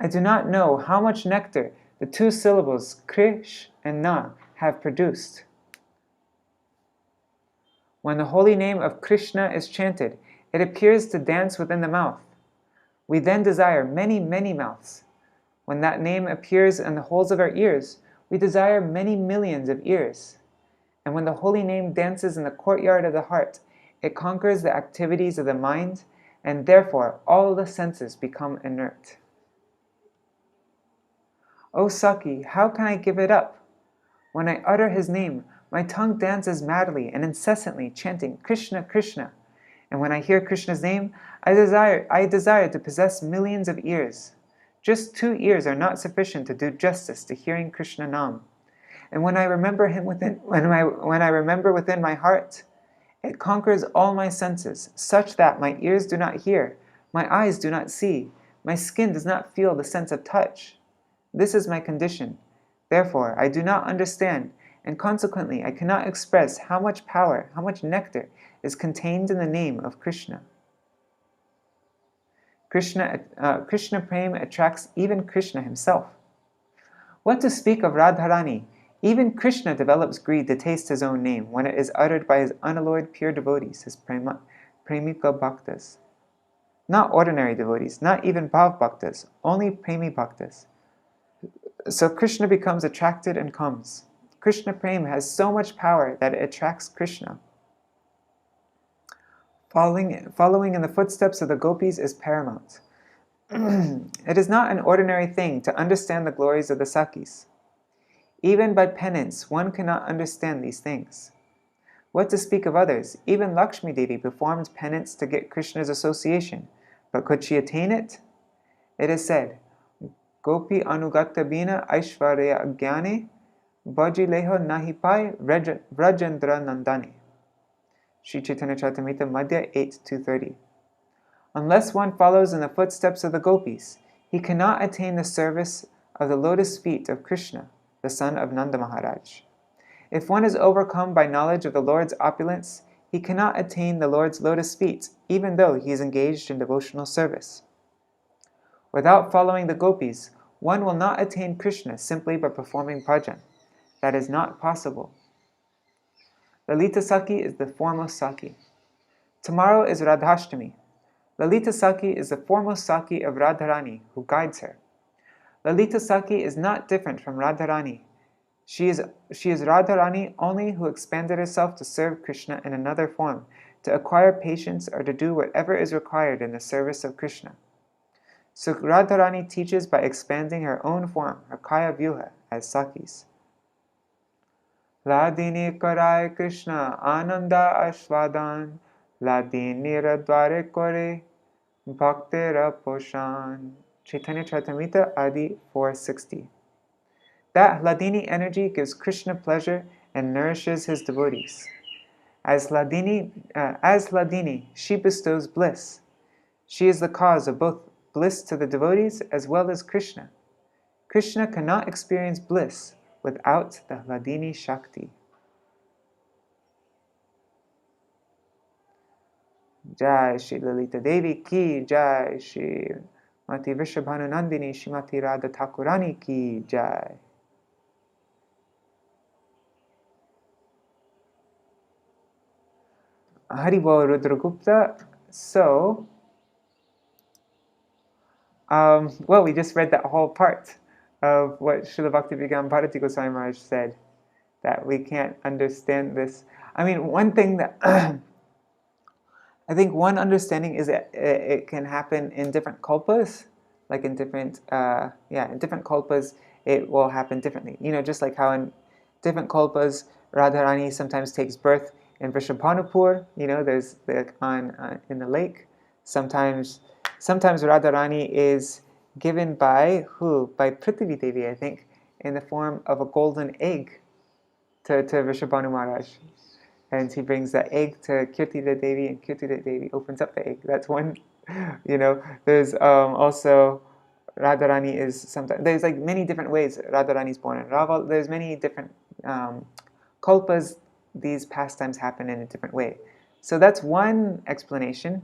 I do not know how much nectar the two syllables Krish and Na have produced. When the holy name of Krishna is chanted, it appears to dance within the mouth. We then desire many, many mouths. When that name appears in the holes of our ears, we desire many millions of ears. And when the holy name dances in the courtyard of the heart, it conquers the activities of the mind, and therefore all the senses become inert. O Saki, how can I give it up? When I utter his name, My tongue dances madly and incessantly, chanting Krishna, Krishna. And when I hear Krishna's name, I desire to possess millions of ears. Just 2 ears are not sufficient to do justice to hearing Krishna Nam. And when I remember him when I remember within my heart, it conquers all my senses, such that my ears do not hear, my eyes do not see, my skin does not feel the sense of touch. This is my condition. Therefore, I do not understand, and consequently I cannot express how much power, how much nectar is contained in the name of Krishna. Krishna Prem attracts even Krishna himself. What to speak of Radharani? Even Krishna develops greed to taste his own name when it is uttered by his unalloyed pure devotees, his premika bhaktas. Not ordinary devotees, not even bhav bhaktas, only premi bhaktas. So Krishna becomes attracted and comes. Krishna Prem has so much power that it attracts Krishna. Following in the footsteps of the Gopis is paramount. It is not an ordinary thing to understand the glories of the Sakis. Even by penance, one cannot understand these things. What to speak of others? Even Lakshmi Devi performed penance to get Krishna's association, but could she attain it? It is said, Gopi anugata bina aishvarya agyane, bhajileho nahi pai vrajendra nandane. Shri Chaitanya Charitamrita Madhya 8-230. Unless one follows in the footsteps of the Gopis, he cannot attain the service of the lotus feet of Krishna, the son of Nanda Mahārāja. If one is overcome by knowledge of the Lord's opulence, he cannot attain the Lord's lotus feet, even though he is engaged in devotional service. Without following the Gopis, one will not attain Krishna simply by performing bhajan. That is not possible. Lalita Saki is the foremost Saki. Tomorrow is Radhashtami. Lalita Saki is the foremost Saki of Radharani, who guides her. Lalita Saki is not different from Radharani. She is Radharani only who expanded herself to serve Krishna in another form, to acquire patience or to do whatever is required in the service of Krishna. So Radharani teaches by expanding her own form, her Kaya Vyuha, as Sakis. Ladini karai Krishna ananda ashvadan, Ladini radvare kore bhaktera poshan. Chaitanya Charitamrita Adi 460. That Hladini energy gives Krishna pleasure and nourishes his devotees. As Hladini, she bestows bliss. She is the cause of both bliss to the devotees as well as Krishna. Krishna cannot experience bliss without the Hladini Shakti. Jai Śrī Lalitā-devī ki Jai, Shri Mati Vrishabhanu Nandini Shrimati Radha Thakurani ki Jai. Haribol Rudragupta. So, we just read that whole part of what Srila Bhakti-Vijnāna Bharatī Gosvāmī Mahārāja said, that we can't understand this. I mean, one thing that I think one understanding is that it can happen in different kalpas, like in different, in different kalpas it will happen differently. You know, just like how in different kalpas Radharani sometimes takes birth in Vrishabhanupur, you know, there's in the lake. Sometimes Radharani is given by who? By Prithvi Devi, I think, in the form of a golden egg to Vrishabhanu Maharaj. And he brings that egg to Kirtida Devi, and Kirtida Devi opens up the egg. That's one, you know. There's also Radharani is sometimes, there's like many different ways Radharani is born in Raval. There's many different kalpas. These pastimes happen in a different way. So that's one explanation.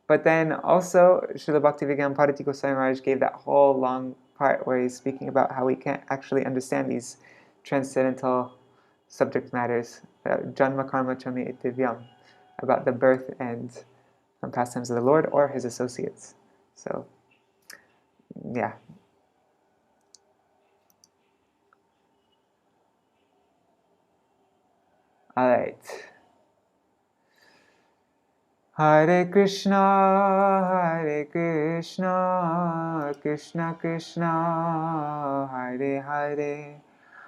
But then also, Srila Bhakti-Vijnāna Bharatī Gosvāmī Mahārāja gave that whole long part where he's speaking about how we can't actually understand these transcendental subject matters, Janma Karma Chami Itivyam, about the birth and pastimes of the Lord or his associates. So, yeah. All right. Hare Krishna, Krishna Krishna, Hare Hare,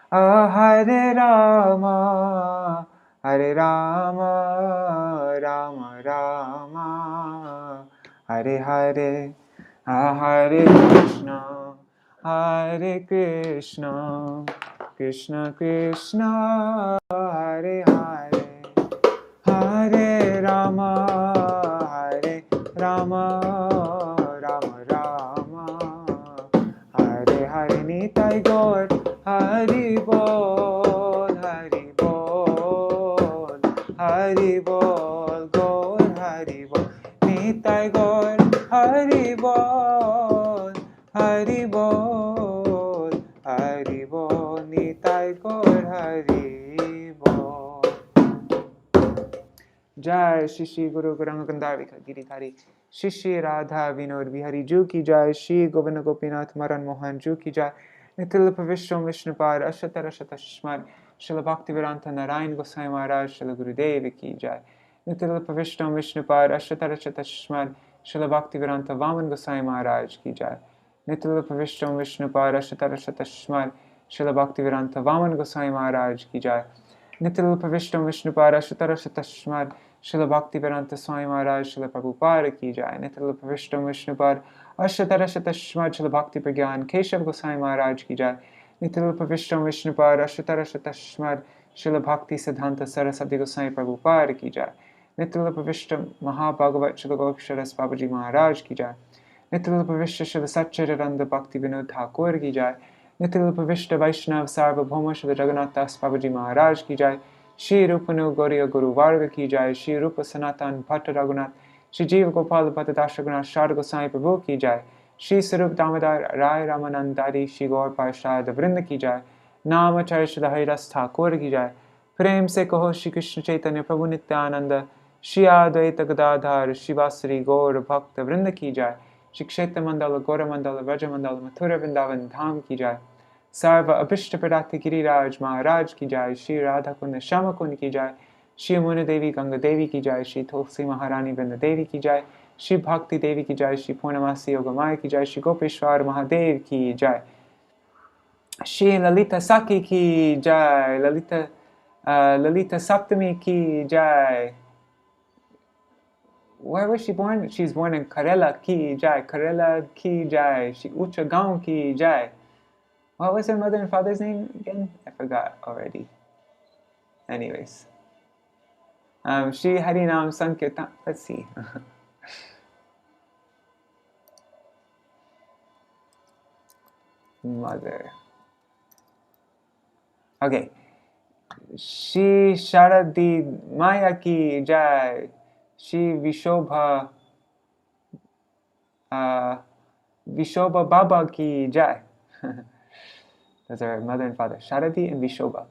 Hare Rama, Hare Rama, Rama Rama, Hare Hare, Hare Krishna, Hare Krishna, Krishna Krishna, Hare Hare, Hare Rama, Hare Rama, Rama Rama, Hare Hare. Nitai Gaur Hari Bol, Hari Bol, Hari Bol, Gaur Hari Bol. Nitai Gaur Hari Bol, Hari Bol, Hari Bol. Nitai Gaur Hari Bol. Jai Shri Shri Guru Gauranga Gandharika Giridhari Shri Shri Radha Vinod Bihari Ju ki Jai, Shri Govinda Gopinath Maran Mohan Ju ki Jai, Nitil Pavishram Vishnupad Ashatara Shatashmad Śrīla Bhaktivedanta Narayan Gosvāmī Mahārāja Śrīla Gurudeva ki Jai, Nitil Pavishram Vishnupad Ashatara Shatashmad Śrīla Bhaktivedanta Vaman Gosvāmī Mahārāja ki Jai, Nitil Pavishram Vishnupad Ashatara Shatashmad Śrīla Bhaktivedanta Vaman Gosvāmī Mahārāja ki Jai, Nitil Pavishram Vishnupad Ashatara Shatashmad Śrīla Bhaktivedanta Swami Mahārāja Śrīla Prabhupada ki Jai, Nitil Pavishram Vishnupad Ashatara Shatashmad Śrīla Bhakti Pragyan Keshav Gosvāmī Mahārāja ki Jai, Nitil Pavishram Vishnupad Ashatara Shatashmad Śrīla Bhakti Siddhanta Saraswati Gosvāmī Prabhupada ki Jai, Nitil Pavishram Mahābhagavat Śrīla Gopis Babaji Mahārāja ki Jai, Nitil Pavishram Śrīla Satchidananda Bhakti Vinod Thakur ki Jai, Nitil Pavishra Vaishnav Sarvabhauma Śrīla Jagannath Das Babaji Mahārāja ki Jai, Shri Rupanu Gauriya Guru Varga ki Jai, Shri Rupa Sanatan Bhatta Raghunath, Shri Jiva Gopal Bhatta Das Raghunath Shāda Goswāmī Prabhu ki Jai, Shri Sarup Damodar Rai Ramanandari Shri Gaur Parshad Vrinda ki Jai, Namacharya Śrīla Haridas Thakur ki Jai, Prem se kaho Shri Krishna Chaitanya Prabhu Nityananda, Shri Advaita Gadadhar Shivasari Gaur Bhakta Vrinda ki Jai, Shri Kshetra Mandala Gaura Mandala Vraja Mandala Mathura Vrindavan Dham ki Jai, Sarva Abhishta Pradati Giriraj Maharaj ki Jai, Shri Radha Kunda Shama Kunda ki Jai, Shri Amuna Devi Ganga Devi ki Jai, Shri Tulsi Maharani Vrinda Devi ki Jai, Shri Bhakti Devi ki Jai, Shri Purnamasi Yogamaya ki Jai, Shri Gopeshwar Mahadev ki Jai, Shri Lalita Saki ki Jai, Lalita Saptami ki Jai. Where was she born? She's born in Karela ki Jai, Karela ki Jai, Shri Ucha Gaon ki Jai. What was her mother and father's name again? I forgot already. Anyways. Shri Harinam Sankirtan. Let's see. Mother. Okay. Shri Sharadi Maya ki Jai. Shri Vishobha Baba ki Jai. Those are mother and father, Sharadi and Vishobha.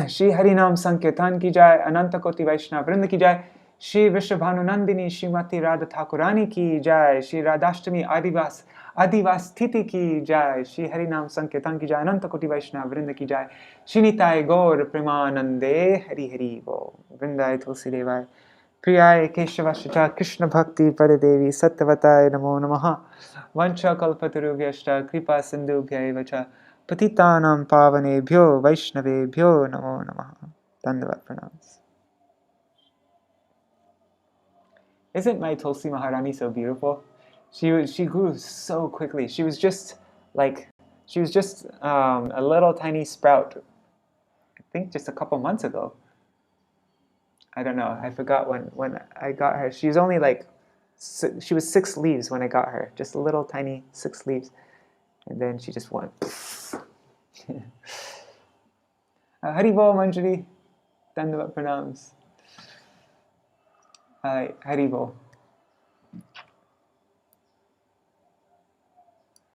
Shri Harinam Sankirtan ki Jai, Ananta Koti Vaishnav Vrinda ki Jai, Shri Vishabhanu Nandini Srimati Radha Thakurani ki Jai, Shri Radhashtami Adivas Titi ki Jai, Shri Harinam Sankirtan ki Jai, Ananta Koti Vaishnav Vrinda ki Jai, Shri Nitai Gaur Premanande Hari Hari Bo, Vrindai Tulsi Devai, Priyai Keshavashita Krishna Bhakti Paradevi Sattvatai Namo Namaha, Vancha Kalpatarubhyashta Kripa Sindhubhyai Vacha, Patitanam Pavanebhyo Vaishnavebhyo Namo Namaha. Dandavat pranams. Isn't my Tulsi Maharani so beautiful? She grew so quickly. She was just a little tiny sprout. I think just a couple months ago. I don't know. I forgot when I got her. She was only she was 6 leaves when I got her. Just a little tiny 6 leaves. And then she just went. Haribol Manjari. Dandavat pranams. Haribol.